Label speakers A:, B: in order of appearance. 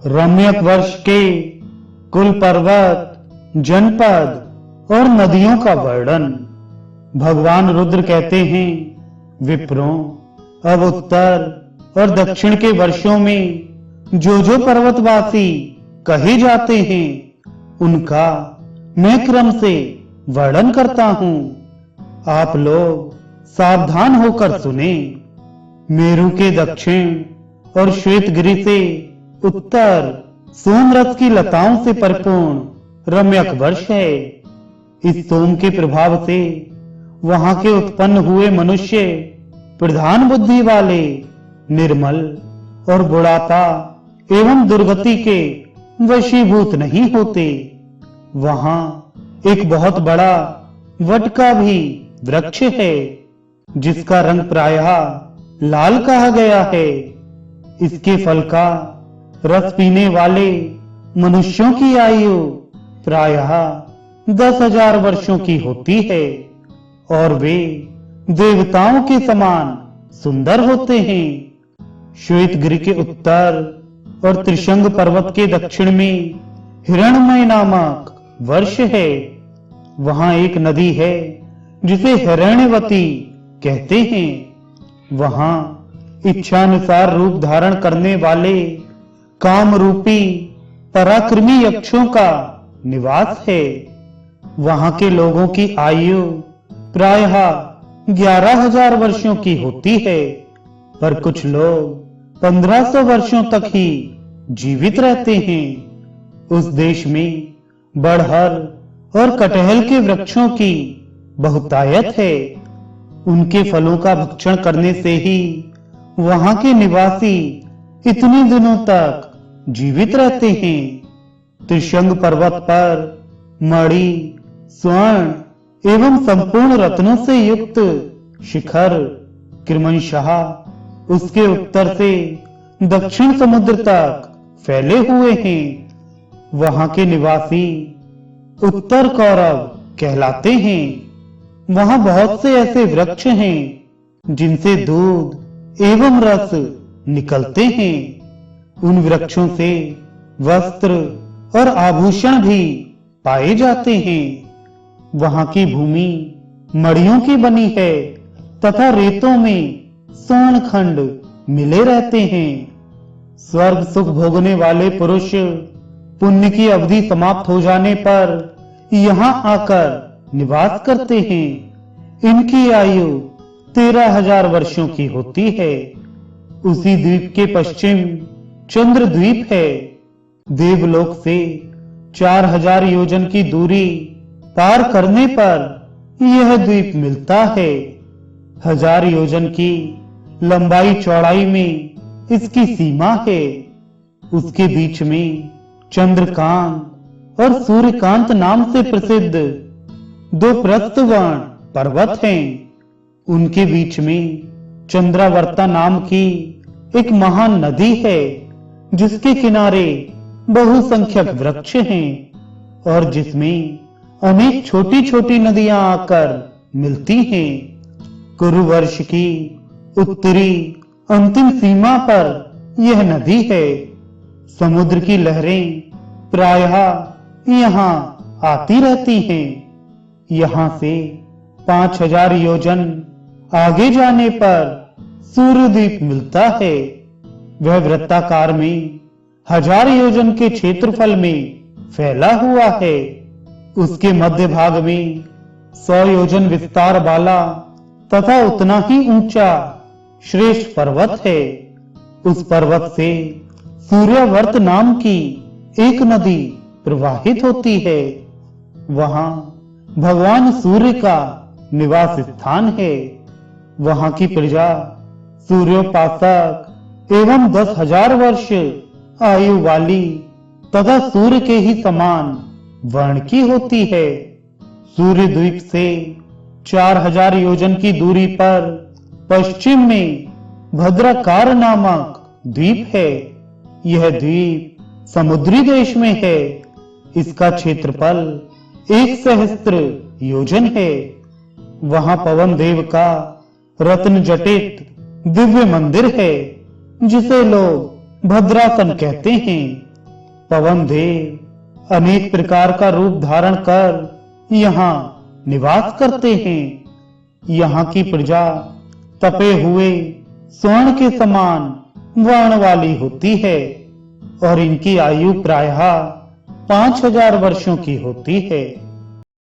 A: रम्यक वर्ष के कुल पर्वत, जनपद और नदियों का वर्णन। भगवान रुद्र कहते हैं, विप्रों, अब उत्तर और दक्षिण के वर्षों में जो पर्वतवासी कहे जाते हैं, उनका मैं क्रम से वर्णन करता हूं। आप लोग सावधान होकर सुने। मेरु के दक्षिण और श्वेतगिरि से उत्तर सोमरस की लताओं से परिपूर्ण रम्यक वर्ष है। इस सोम के प्रभाव से वहां के उत्पन्न हुए मनुष्य प्रधान बुद्धि वाले, निर्मल और बुढ़ापा एवं दुर्गति के वशीभूत नहीं होते। वहां एक बहुत बड़ा वट का भी वृक्ष है, जिसका रंग प्रायः लाल कहा गया है। इसके फल का रस पीने वाले मनुष्यों की आयु प्रायः 10,000 वर्षों की होती है और वे देवताओं के समान सुंदर होते हैं। श्वेतगिरि के उत्तर और त्रिशंग पर्वत के दक्षिण में हिरण्मय नामक वर्ष है। वहां एक नदी है जिसे हिरण्यवती कहते हैं। वहां इच्छानुसार रूप धारण करने वाले काम रूपी पराक्रमी यक्षों का निवास है। वहां के लोगों की आयु प्रायः 11,000 वर्षों की होती है, पर कुछ लोग 1500 वर्षों तक ही जीवित रहते हैं। उस देश में बड़हर और कटहल के वृक्षों की बहुतायत है। उनके फलों का भक्षण करने से ही वहां के निवासी इतने दिनों तक जीवित रहते हैं। त्रिशंग पर्वत पर मणि, स्वर्ण एवं संपूर्ण रत्नों से युक्त शिखर क्रमशः उसके उत्तर से दक्षिण समुद्र तक फैले हुए हैं। वहां के निवासी उत्तर कौरव कहलाते हैं। वहां बहुत से ऐसे वृक्ष हैं जिनसे दूध एवं रस निकलते हैं। उन वृक्षों से वस्त्र और आभूषण भी पाए जाते हैं। वहां की भूमि मड़ियों की बनी है तथा रेतों में स्वर्ण खंड मिले रहते हैं। स्वर्ग सुख भोगने वाले पुरुष पुण्य की अवधि समाप्त हो जाने पर यहाँ आकर निवास करते हैं। इनकी आयु 13,000 वर्षों की होती है। उसी द्वीप के पश्चिम चंद्र द्वीप है। देवलोक से 4,000 योजन की दूरी पार करने पर यह द्वीप मिलता है। 1,000 योजन की लंबाई चौड़ाई में इसकी सीमा है। उसके बीच में चंद्रकांत और सूर्यकांत नाम से प्रसिद्ध 2 प्रस्थवर्ण पर्वत हैं। उनके बीच में चंद्रावर्ता नाम की एक महान नदी है, जिसके किनारे बहुसंख्यक वृक्ष हैं और जिसमें अनेक छोटी छोटी नदियां आकर मिलती हैं। कुरुवर्ष की उत्तरी अंतिम सीमा पर यह नदी है। समुद्र की लहरें प्रायः यहाँ आती रहती हैं। यहाँ से 5,000 योजन आगे जाने पर सूर्यद्वीप मिलता है। वह वृत्ताकार में 1,000 योजन के क्षेत्रफल में फैला हुआ है। उसके मध्य भाग में 100 योजन विस्तार वाला तथा उतना ही ऊंचा श्रेष्ठ पर्वत है। उस पर्वत से सूर्यवर्त नाम की एक नदी प्रवाहित होती है। वहां भगवान सूर्य का निवास स्थान है। वहां की प्रजा सूर्योपासक एवं 10,000 वर्ष आयु वाली तथा सूर्य के ही समान वर्ण की होती है। सूर्य द्वीप से 4,000 योजन की दूरी पर पश्चिम में भद्राकार नामक द्वीप है। यह द्वीप समुद्री देश में है। इसका क्षेत्रफल 1 सहस्त्र योजन है। वहां पवन देव का रत्न जटित दिव्य मंदिर है, जिसे लोग भद्रासन कहते हैं। पवन देव अनेक प्रकार का रूप धारण कर यहाँ निवास करते हैं। यहाँ की प्रजा तपे हुए स्वर्ण के समान वर्ण वाली होती है और इनकी आयु प्रायः 5000 वर्षों की होती है।